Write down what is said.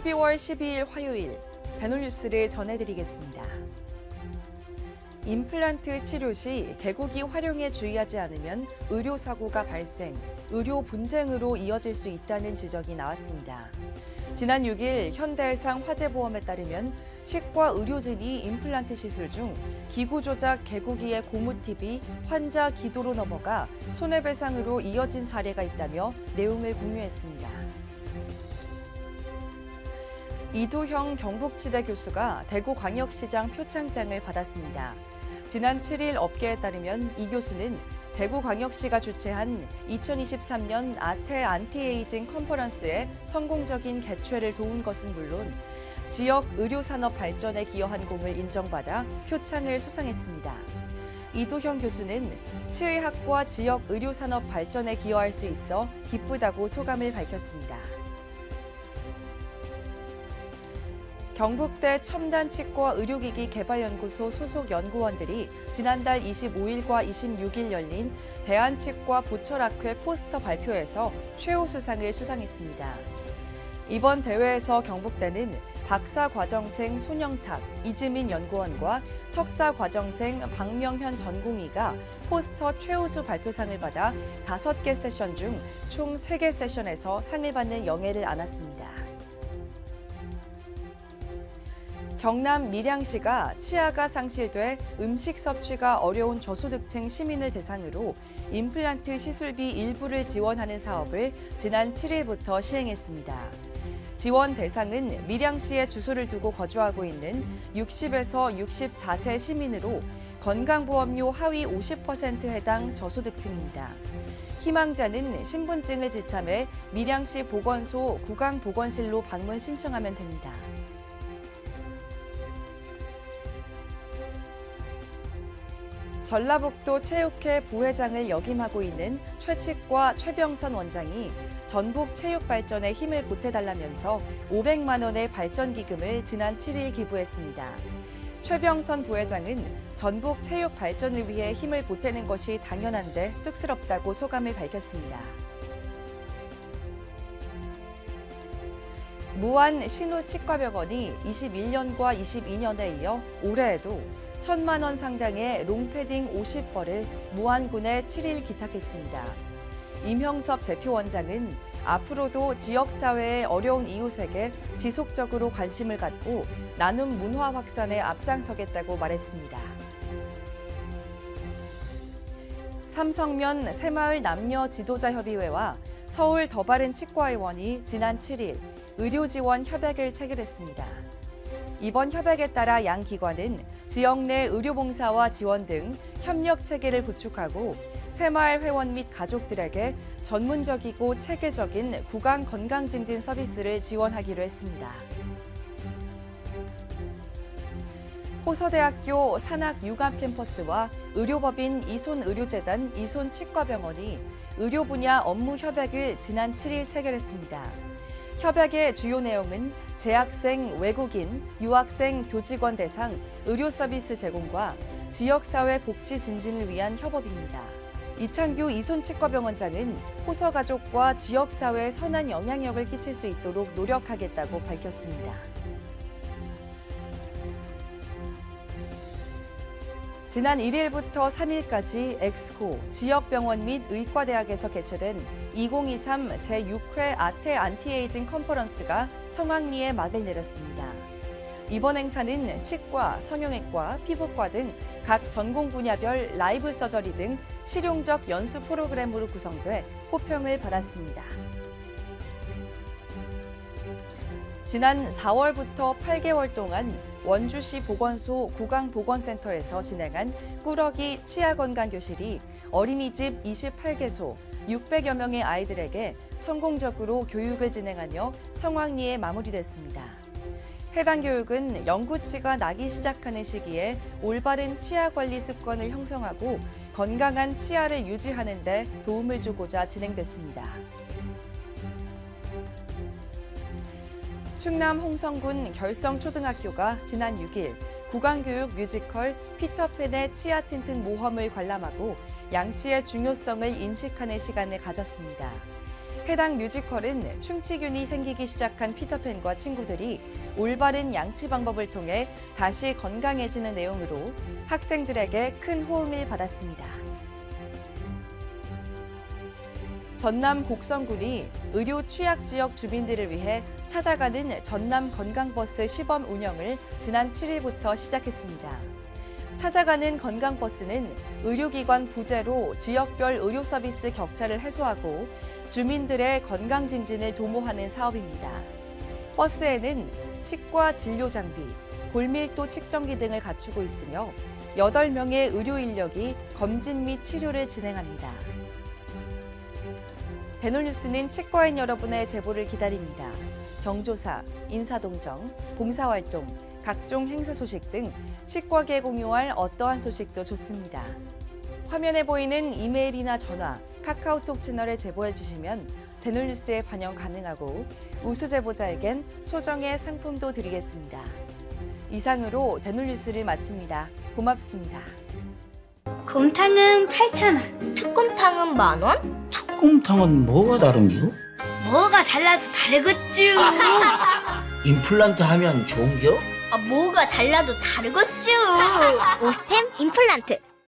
12월 12일 화요일 배놀뉴스를 전해드리겠습니다. 임플란트 치료 시 개구기 활용에 주의하지 않으면 의료사고가 발생, 의료 분쟁으로 이어질 수 있다는 지적이 나왔습니다. 지난 6일 현대해상 화재보험에 따르면 치과 의료진이 임플란트 시술 중 기구 조작 개구기의 고무팁이 환자 기도로 넘어가 손해배상으로 이어진 사례가 있다며 내용을 공유했습니다. 이두형 경북지대 교수가 대구광역시장 표창장을 받았습니다. 지난 7일 업계에 따르면 이 교수는 대구광역시가 주최한 2023년 아태 안티에이징 컨퍼런스에 성공적인 개최를 도운 것은 물론 지역 의료산업 발전에 기여한 공을 인정받아 표창을 수상했습니다. 이두형 교수는 치의학과 지역 의료산업 발전에 기여할 수 있어 기쁘다고 소감을 밝혔습니다. 경북대 첨단치과 의료기기 개발연구소 소속 연구원들이 지난달 25일과 26일 열린 대한치과 부철학회 포스터 발표에서 최우수상을 수상했습니다. 이번 대회에서 경북대는 박사과정생 손영탁, 이지민 연구원과 석사과정생 박명현 전공의가 포스터 최우수 발표상을 받아 5개 세션 중 총 3개 세션에서 상을 받는 영예를 안았습니다. 경남 밀양시가 치아가 상실돼 음식 섭취가 어려운 저소득층 시민을 대상으로 임플란트 시술비 일부를 지원하는 사업을 지난 7일부터 시행했습니다. 지원 대상은 밀양시에 주소를 두고 거주하고 있는 60에서 64세 시민으로 건강보험료 하위 50% 해당 저소득층입니다. 희망자는 신분증을 지참해 밀양시 보건소 구강보건실로 방문 신청하면 됩니다. 전라북도 체육회 부회장을 역임하고 있는 최치과 최병선 원장이 전북 체육 발전에 힘을 보태달라면서 500만 원의 발전기금을 지난 7일 기부했습니다. 최병선 부회장은 전북 체육 발전을 위해 힘을 보태는 것이 당연한데 쑥스럽다고 소감을 밝혔습니다. 무안 신우치과병원이 21년과 22년에 이어 올해에도 1,000만 원 상당의 롱패딩 50벌을 무안군에 7일 기탁했습니다. 임형섭 대표원장은 앞으로도 지역사회의 어려운 이웃에게 지속적으로 관심을 갖고 나눔 문화 확산에 앞장서겠다고 말했습니다. 삼성면 새마을 남녀 지도자협의회와 서울 더바른 치과의원이 지난 7일 의료지원 협약을 체결했습니다. 이번 협약에 따라 양 기관은 지역 내 의료봉사와 지원 등 협력 체계를 구축하고 새마을 회원 및 가족들에게 전문적이고 체계적인 구강 건강증진 서비스를 지원하기로 했습니다. 호서대학교 산학융합캠퍼스와 의료법인 이손의료재단 이손치과병원이 의료 분야 업무 협약을 지난 7일 체결했습니다. 협약의 주요 내용은 재학생, 외국인, 유학생, 교직원 대상 의료 서비스 제공과 지역사회 복지 증진을 위한 협업입니다. 이창규 이손치과병원장은 호서 가족과 지역사회에 선한 영향력을 끼칠 수 있도록 노력하겠다고 밝혔습니다. 지난 1일부터 3일까지 엑스코, 지역병원 및 의과대학에서 개최된 2023 제6회 아태 안티에이징 컨퍼런스가 성황리에 막을 내렸습니다. 이번 행사는 치과, 성형외과, 피부과 등 각 전공 분야별 라이브 서저리 등 실용적 연수 프로그램으로 구성돼 호평을 받았습니다. 지난 4월부터 8개월 동안 원주시 보건소 구강보건센터에서 진행한 꾸러기 치아건강교실이 어린이집 28개소 600여 명의 아이들에게 성공적으로 교육을 진행하며 성황리에 마무리됐습니다. 해당 교육은 영구치가 나기 시작하는 시기에 올바른 치아 관리 습관을 형성하고 건강한 치아를 유지하는 데 도움을 주고자 진행됐습니다. 충남 홍성군 결성초등학교가 지난 6일 구강교육 뮤지컬 피터팬의 치아 튼튼 모험을 관람하고 양치의 중요성을 인식하는 시간을 가졌습니다. 해당 뮤지컬은 충치균이 생기기 시작한 피터팬과 친구들이 올바른 양치 방법을 통해 다시 건강해지는 내용으로 학생들에게 큰 호응을 받았습니다. 전남 곡성군이 의료 취약 지역 주민들을 위해 찾아가는 전남 건강버스 시범 운영을 지난 7일부터 시작했습니다. 찾아가는 건강버스는 의료기관 부재로 지역별 의료 서비스 격차를 해소하고 주민들의 건강 증진을 도모하는 사업입니다. 버스에는 치과 진료 장비, 골밀도 측정기 등을 갖추고 있으며 8명의 의료 인력이 검진 및 치료를 진행합니다. 대놀뉴스는 치과인 여러분의 제보를 기다립니다. 경조사, 인사동정, 봉사활동, 각종 행사 소식 등 치과계에 공유할 어떠한 소식도 좋습니다. 화면에 보이는 이메일이나 전화, 카카오톡 채널에 제보해 주시면 대놀뉴스에 반영 가능하고 우수 제보자에겐 소정의 상품도 드리겠습니다. 이상으로 대놀뉴스를 마칩니다. 고맙습니다. 곰탕은 8,000원. 특곰탕은 10,000원? 특곰탕은 뭐가 다른겨? 뭐가 달라서 다르겠쥬. 임플란트 하면 좋은겨? 뭐가 달라도 다르겠죠. 오스템 임플란트.